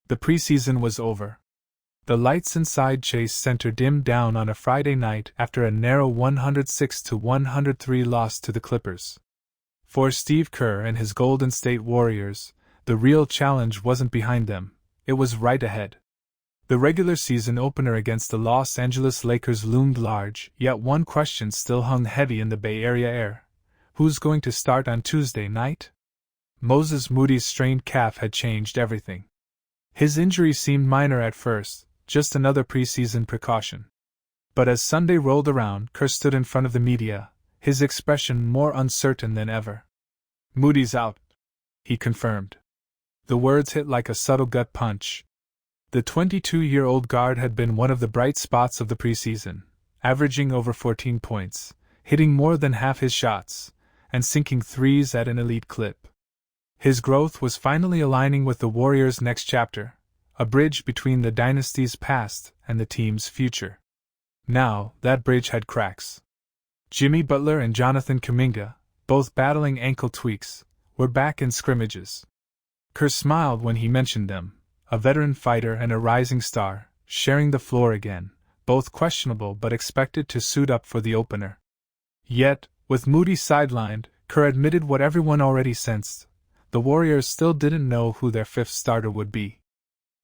The preseason was over. The lights inside Chase Center dimmed down on a Friday night after a narrow 106-103 loss to the Clippers. For Steve Kerr and his Golden State Warriors, the real challenge wasn't behind them, it was right ahead. The regular season opener against the Los Angeles Lakers loomed large, yet one question still hung heavy in the Bay Area air. Who's going to start on Tuesday night? Moses Moody's strained calf had changed everything. His injury seemed minor at first, just another preseason precaution. But as Sunday rolled around, Kerr stood in front of the media, his expression more uncertain than ever. "Moody's out," he confirmed. The words hit like a subtle gut punch. The 22-year-old guard had been one of the bright spots of the preseason, averaging over 14 points, hitting more than half his shots, and sinking threes at an elite clip. His growth was finally aligning with the Warriors' next chapter, a bridge between the dynasty's past and the team's future. Now, that bridge had cracks. Jimmy Butler and Jonathan Kuminga, both battling ankle tweaks, were back in scrimmages. Kerr smiled when he mentioned them, a veteran fighter and a rising star, sharing the floor again, both questionable but expected to suit up for the opener. Yet, with Moody sidelined, Kerr admitted what everyone already sensed: the Warriors still didn't know who their fifth starter would be.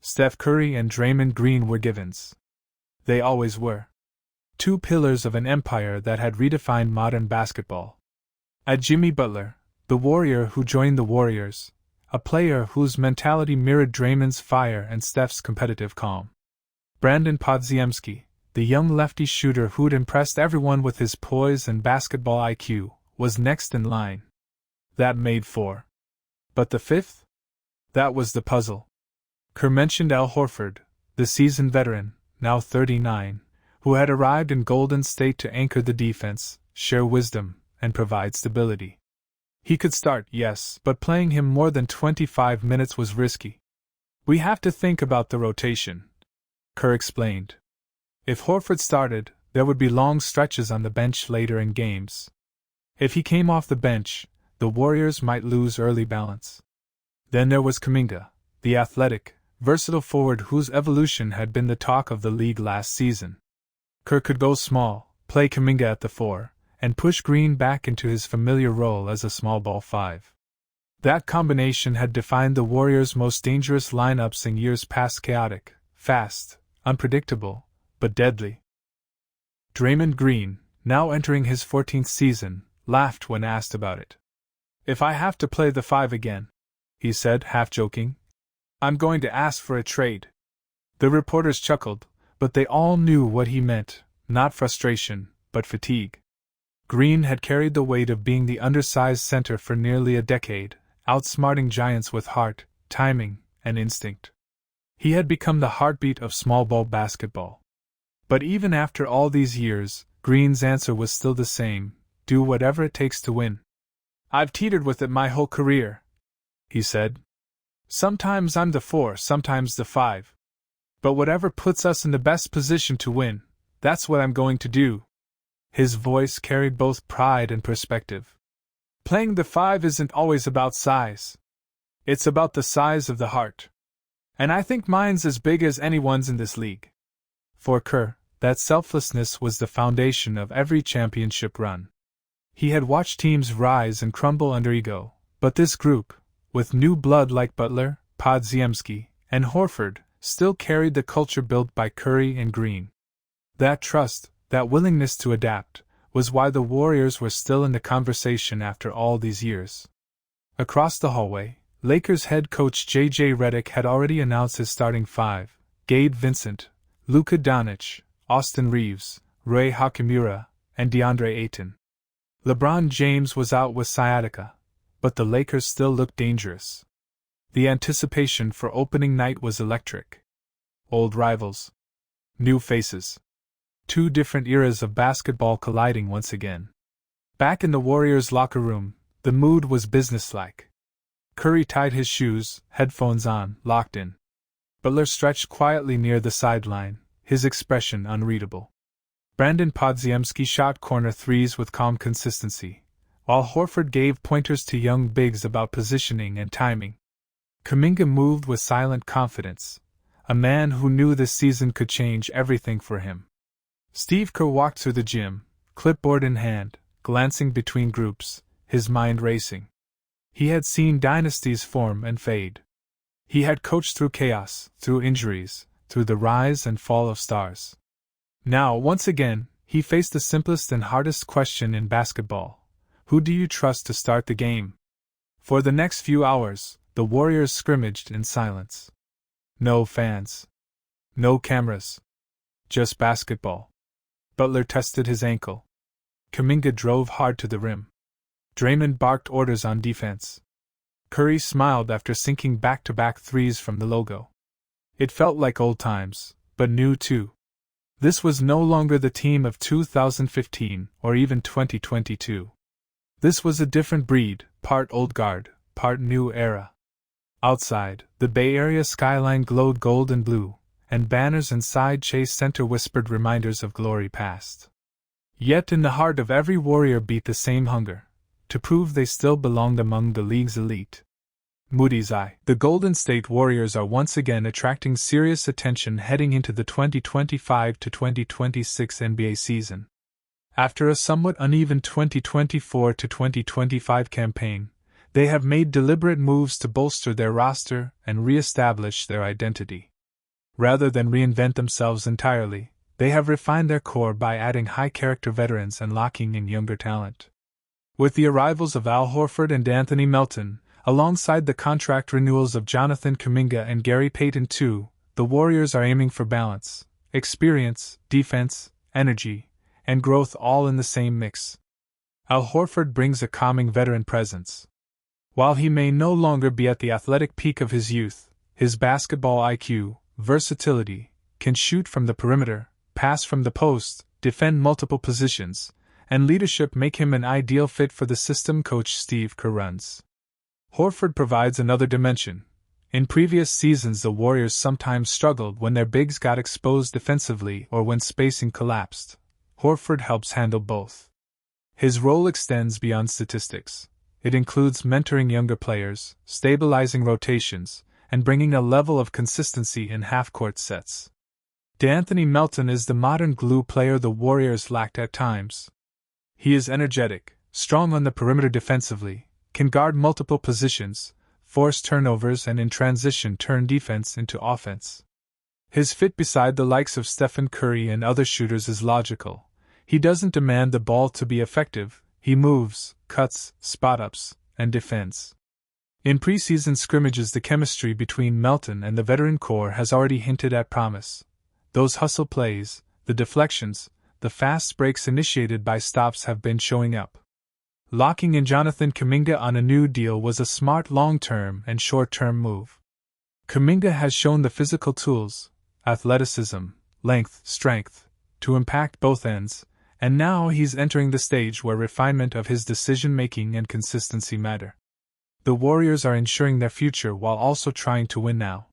Steph Curry and Draymond Green were givens. They always were. Two pillars of an empire that had redefined modern basketball. At Jimmy Butler, the Warrior who joined the Warriors, a player whose mentality mirrored Draymond's fire and Steph's competitive calm. Brandon Podziemski, the young lefty shooter who'd impressed everyone with his poise and basketball IQ, was next in line. That made four. But the fifth? That was the puzzle. Kerr mentioned Al Horford, the seasoned veteran, now 39, who had arrived in Golden State to anchor the defense, share wisdom, and provide stability. He could start, yes, but playing him more than 25 minutes was risky. "We have to think about the rotation," Kerr explained. If Horford started, there would be long stretches on the bench later in games. If he came off the bench, the Warriors might lose early balance. Then there was Kuminga, the athletic, versatile forward whose evolution had been the talk of the league last season. Kerr could go small, play Kuminga at the 4, and push Green back into his familiar role as a small ball 5. That combination had defined the Warriors' most dangerous lineups in years past: chaotic, fast, unpredictable, but deadly. Draymond Green, now entering his 14th season, laughed when asked about it. "If I have to play the 5 again," he said, half joking, "I'm going to ask for a trade." The reporters chuckled, but they all knew what he meant: not frustration, but fatigue. Green had carried the weight of being the undersized center for nearly a decade, outsmarting giants with heart, timing, and instinct. He had become the heartbeat of small ball basketball. But even after all these years, Green's answer was still the same: do whatever it takes to win. "I've teetered with it my whole career," he said. "Sometimes I'm the 4, sometimes the 5. But whatever puts us in the best position to win, that's what I'm going to do." His voice carried both pride and perspective. "Playing the 5 isn't always about size. It's about the size of the heart. And I think mine's as big as anyone's in this league." For Kerr, that selflessness was the foundation of every championship run. He had watched teams rise and crumble under ego, but this group, with new blood like Butler, Podziemski, and Horford, still carried the culture built by Curry and Green. That trust, that willingness to adapt, was why the Warriors were still in the conversation after all these years. Across the hallway, Lakers head coach J.J. Redick had already announced his starting 5: Gabe Vincent, Luka Doncic, Austin Reeves, Rui Hachimura, and DeAndre Ayton. LeBron James was out with sciatica, but the Lakers still looked dangerous. The anticipation for opening night was electric. Old rivals. New faces. Two different eras of basketball colliding once again. Back in the Warriors' locker room, the mood was businesslike. Curry tied his shoes, headphones on, locked in. Butler stretched quietly near the sideline, his expression unreadable. Brandon Podziemski shot corner threes with calm consistency, while Horford gave pointers to young bigs about positioning and timing. Kuminga moved with silent confidence, a man who knew this season could change everything for him. Steve Kerr walked through the gym, clipboard in hand, glancing between groups, his mind racing. He had seen dynasties form and fade. He had coached through chaos, through injuries, through the rise and fall of stars. Now, once again, he faced the simplest and hardest question in basketball: who do you trust to start the game? For the next few hours, the Warriors scrimmaged in silence. No fans. No cameras. Just basketball. Butler tested his ankle. Kuminga drove hard to the rim. Draymond barked orders on defense. Curry smiled after sinking back-to-back threes from the logo. It felt like old times, but new too. This was no longer the team of 2015 or even 2022. This was a different breed, part old guard, part new era. Outside, the Bay Area skyline glowed gold and blue, and banners inside Chase Center whispered reminders of glory past. Yet in the heart of every Warrior beat the same hunger, to prove they still belonged among the league's elite. Moody's eye. The Golden State Warriors are once again attracting serious attention heading into the 2025 to 2026 NBA season. After a somewhat uneven 2024 to 2025 campaign, they have made deliberate moves to bolster their roster and re-establish their identity. Rather than reinvent themselves entirely, they have refined their core by adding high-character veterans and locking in younger talent. With the arrivals of Al Horford and Anthony Melton, alongside the contract renewals of Jonathan Kuminga and Gary Payton II, the Warriors are aiming for balance, experience, defense, energy, and growth all in the same mix. Al Horford brings a calming veteran presence. While he may no longer be at the athletic peak of his youth, his basketball IQ, versatility, can shoot from the perimeter, pass from the post, defend multiple positions, and leadership make him an ideal fit for the system coach Steve Kerr runs. Horford provides another dimension. In previous seasons, the Warriors sometimes struggled when their bigs got exposed defensively or when spacing collapsed. Horford helps handle both. His role extends beyond statistics. It includes mentoring younger players, stabilizing rotations, and bringing a level of consistency in half-court sets. D'Anthony Melton is the modern glue player the Warriors lacked at times. He is energetic, strong on the perimeter defensively, can guard multiple positions, force turnovers, and in transition turn defense into offense. His fit beside the likes of Stephen Curry and other shooters is logical. He doesn't demand the ball to be effective. He moves, cuts, spot-ups, and defends. In preseason scrimmages, the chemistry between Melton and the veteran core has already hinted at promise. Those hustle plays, the deflections, the fast breaks initiated by stops have been showing up. Locking in Jonathan Kuminga on a new deal was a smart long-term and short-term move. Kuminga has shown the physical tools, athleticism, length, strength, to impact both ends, and now he's entering the stage where refinement of his decision-making and consistency matter. The Warriors are ensuring their future while also trying to win now.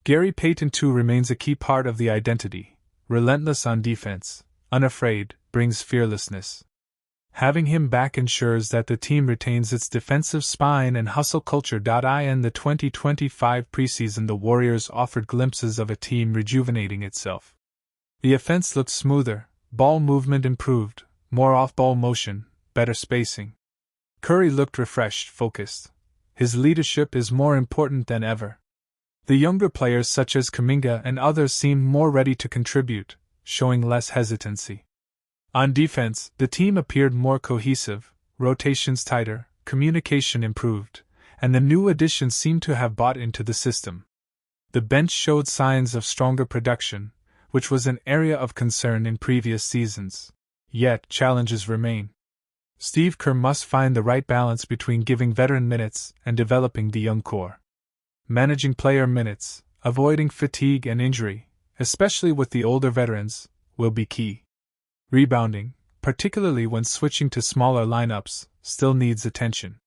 Gary Payton II remains a key part of the identity. Relentless on defense, unafraid, brings fearlessness. Having him back ensures that the team retains its defensive spine and hustle culture. In the 2025 preseason, the Warriors offered glimpses of a team rejuvenating itself. The offense looked smoother. Ball movement improved, more off-ball motion, better spacing. Curry looked refreshed, focused. His leadership is more important than ever. The younger players such as Kuminga and others seemed more ready to contribute, showing less hesitancy. On defense, the team appeared more cohesive, rotations tighter, communication improved, and the new additions seemed to have bought into the system. The bench showed signs of stronger production, which was an area of concern in previous seasons. Yet, challenges remain. Steve Kerr must find the right balance between giving veteran minutes and developing the young core. Managing player minutes, avoiding fatigue and injury, especially with the older veterans, will be key. Rebounding, particularly when switching to smaller lineups, still needs attention.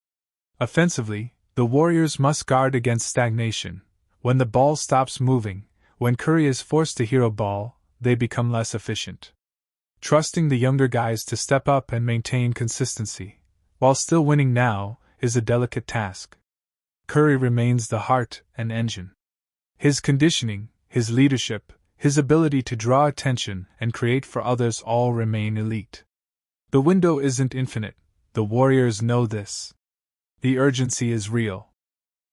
Offensively, the Warriors must guard against stagnation. When the ball stops moving, when Curry is forced to hero ball, they become less efficient. Trusting the younger guys to step up and maintain consistency, while still winning now, is a delicate task. Curry remains the heart and engine. His conditioning, his leadership, his ability to draw attention and create for others all remain elite. The window isn't infinite, the Warriors know this. The urgency is real.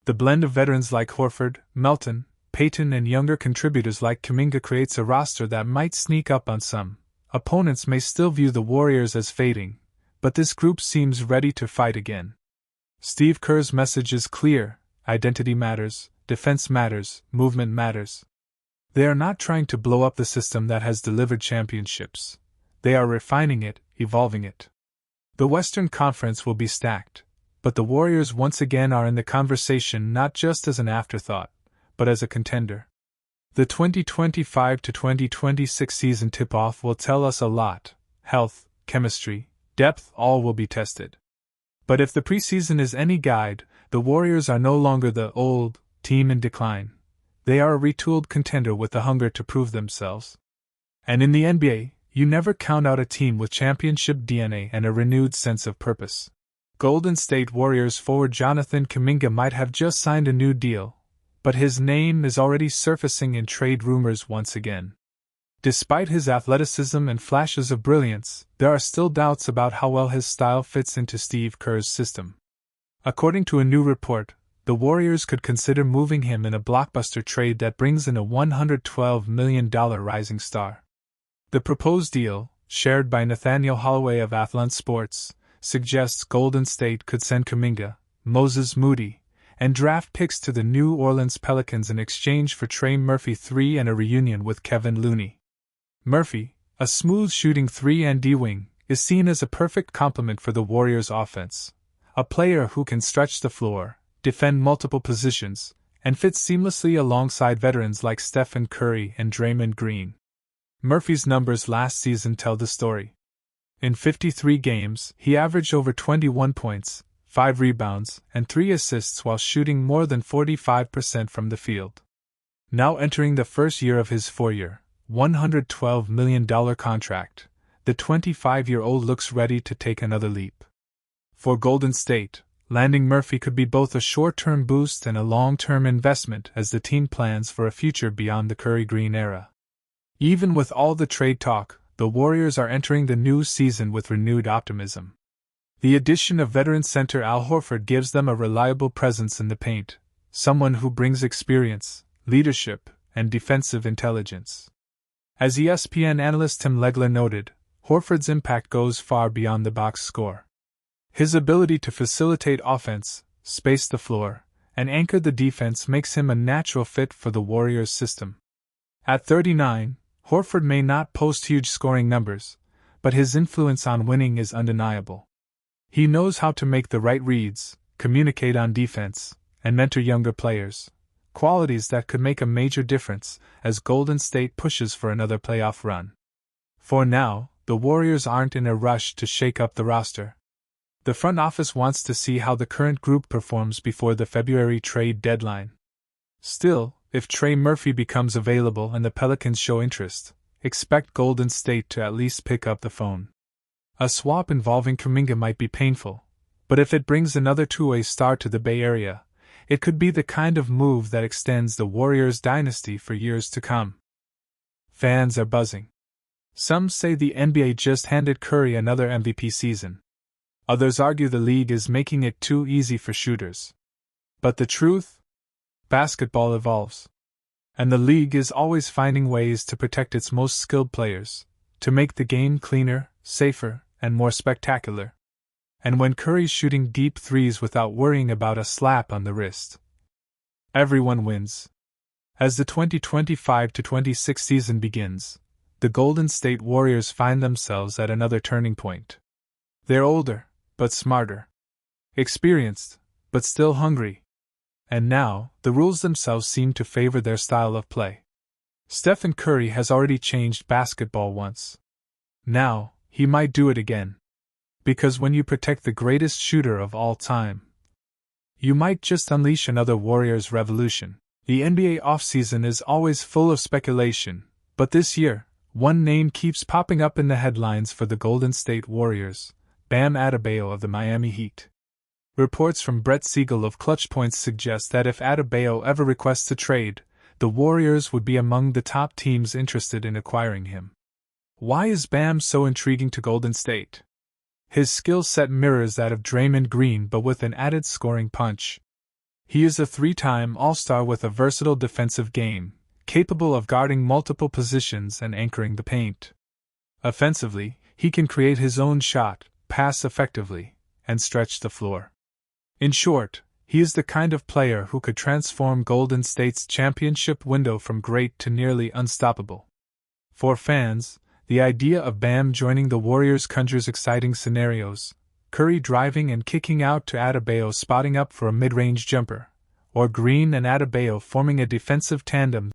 The blend of veterans like Horford, Melton, Payton, and younger contributors like Kuminga creates a roster that might sneak up on some. Opponents may still view the Warriors as fading, but this group seems ready to fight again. Steve Kerr's message is clear: identity matters, defense matters, movement matters. They are not trying to blow up the system that has delivered championships. They are refining it, evolving it. The Western Conference will be stacked, but the Warriors once again are in the conversation not just as an afterthought, but as a contender. The 2025-2026 season tip-off will tell us a lot. Health, chemistry, depth, all will be tested. But if the preseason is any guide, the Warriors are no longer the old team in decline. They are a retooled contender with the hunger to prove themselves. And in the NBA, you never count out a team with championship DNA and a renewed sense of purpose. Golden State Warriors forward Jonathan Kuminga might have just signed a new deal, but his name is already surfacing in trade rumors once again. Despite his athleticism and flashes of brilliance, there are still doubts about how well his style fits into Steve Kerr's system. According to a new report, the Warriors could consider moving him in a blockbuster trade that brings in a $112 million rising star. The proposed deal, shared by Nathaniel Holloway of Athlon Sports, suggests Golden State could send Kuminga, Moses Moody, and draft picks to the New Orleans Pelicans in exchange for Trey Murphy III and a reunion with Kevin Looney. Murphy, a smooth-shooting 3-and-D wing, is seen as a perfect complement for the Warriors' offense, a player who can stretch the floor, defend multiple positions, and fit seamlessly alongside veterans like Stephen Curry and Draymond Green. Murphy's numbers last season tell the story. In 53 games, he averaged over 21 points, 5 rebounds, and 3 assists while shooting more than 45% from the field. Now entering the first year of his 4-year, $112 million contract, the 25-year-old looks ready to take another leap. For Golden State, landing Murphy could be both a short-term boost and a long-term investment as the team plans for a future beyond the Curry-Green era. Even with all the trade talk, the Warriors are entering the new season with renewed optimism. The addition of veteran center Al Horford gives them a reliable presence in the paint, someone who brings experience, leadership, and defensive intelligence. As ESPN analyst Tim Legler noted, Horford's impact goes far beyond the box score. His ability to facilitate offense, space the floor, and anchor the defense makes him a natural fit for the Warriors' system. At 39, Horford may not post huge scoring numbers, but his influence on winning is undeniable. He knows how to make the right reads, communicate on defense, and mentor younger players, qualities that could make a major difference as Golden State pushes for another playoff run. For now, the Warriors aren't in a rush to shake up the roster. The front office wants to see how the current group performs before the February trade deadline. Still, if Trey Murphy becomes available and the Pelicans show interest, expect Golden State to at least pick up the phone. A swap involving Kuminga might be painful, but if it brings another two-way star to the Bay Area, it could be the kind of move that extends the Warriors' dynasty for years to come. Fans are buzzing. Some say the NBA just handed Curry another MVP season. Others argue the league is making it too easy for shooters. But the truth? Basketball evolves. And the league is always finding ways to protect its most skilled players, to make the game cleaner, safer, and more spectacular. And when Curry's shooting deep threes without worrying about a slap on the wrist, everyone wins. As the 2025-26 season begins, the Golden State Warriors find themselves at another turning point. They're older, but smarter. Experienced, but still hungry. And now, the rules themselves seem to favor their style of play. Stephen Curry has already changed basketball once. Now, he might do it again. Because when you protect the greatest shooter of all time, you might just unleash another Warriors revolution. The NBA offseason is always full of speculation, but this year, one name keeps popping up in the headlines for the Golden State Warriors: Bam Adebayo of the Miami Heat. Reports from Brett Siegel of Clutch Points suggest that if Adebayo ever requests a trade, the Warriors would be among the top teams interested in acquiring him. Why is Bam so intriguing to Golden State? His skill set mirrors that of Draymond Green but with an added scoring punch. He is a three-time All-Star with a versatile defensive game, capable of guarding multiple positions and anchoring the paint. Offensively, he can create his own shot, pass effectively, and stretch the floor. In short, he is the kind of player who could transform Golden State's championship window from great to nearly unstoppable. For fans, the idea of Bam joining the Warriors conjures exciting scenarios: Curry driving and kicking out to Adebayo spotting up for a mid-range jumper, or Green and Adebayo forming a defensive tandem